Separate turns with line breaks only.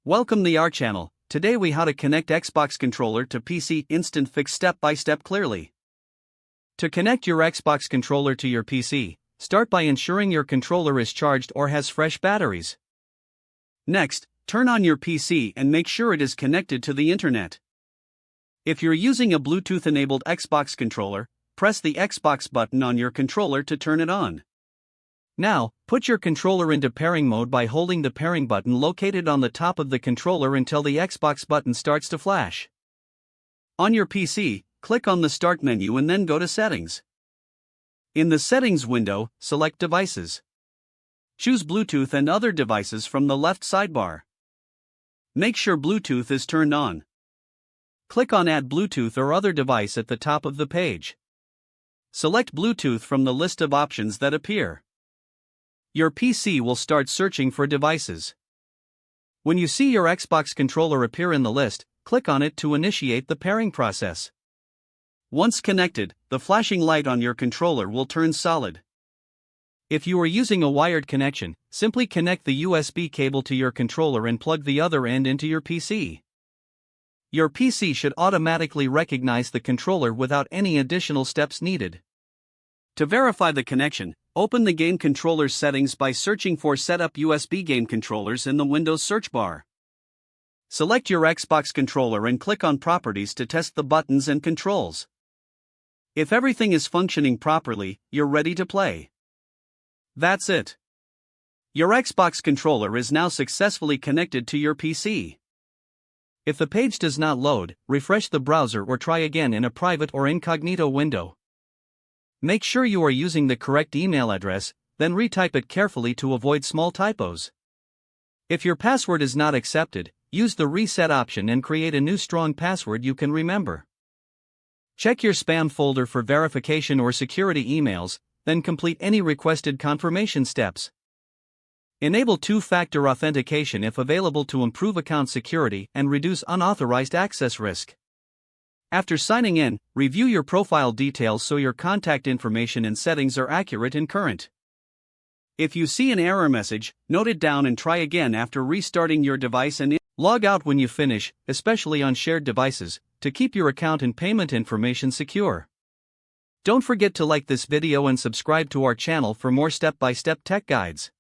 Welcome to our channel. Today we how to connect Xbox controller to PC instant fix step by step clearly. To connect your Xbox controller to your PC, start by ensuring your controller is charged or has fresh batteries. Next, turn on your PC and make sure it is connected to the internet. If you're using a Bluetooth enabled Xbox controller, press the Xbox button on your controller to turn it on. Now, put your controller into pairing mode by holding the pairing button located on the top of the controller until the Xbox button starts to flash. On your PC, click on the Start menu and then go to Settings. In the Settings window, select Devices. Choose Bluetooth and other devices from the left sidebar. Make sure Bluetooth is turned on. Click on Add Bluetooth or other device at the top of the page. Select Bluetooth from the list of options that appear. Your PC will start searching for devices. When you see your Xbox controller appear in the list, click on it to initiate the pairing process. Once connected, the flashing light on your controller will turn solid. If you are using a wired connection, simply connect the USB cable to your controller and plug the other end into your PC. Your PC should automatically recognize the controller without any additional steps needed. To verify the connection, open the game controller settings by searching for Setup USB game controllers in the Windows search bar. Select your Xbox controller and click on Properties to test the buttons and controls. If everything is functioning properly, you're ready to play. That's it. Your Xbox controller is now successfully connected to your PC. If the page does not load, refresh the browser or try again in a private or incognito window. Make sure you are using the correct email address, then retype it carefully to avoid small typos. If your password is not accepted, use the reset option and create a new strong password you can remember. Check your spam folder for verification or security emails, then complete any requested confirmation steps. Enable two-factor authentication if available to improve account security and reduce unauthorized access risk. After signing in, review your profile details so your contact information and settings are accurate and current. If you see an error message, note it down and try again after restarting your device and log out when you finish, especially on shared devices, to keep your account and payment information secure. Don't forget to like this video and subscribe to our channel for more step-by-step tech guides.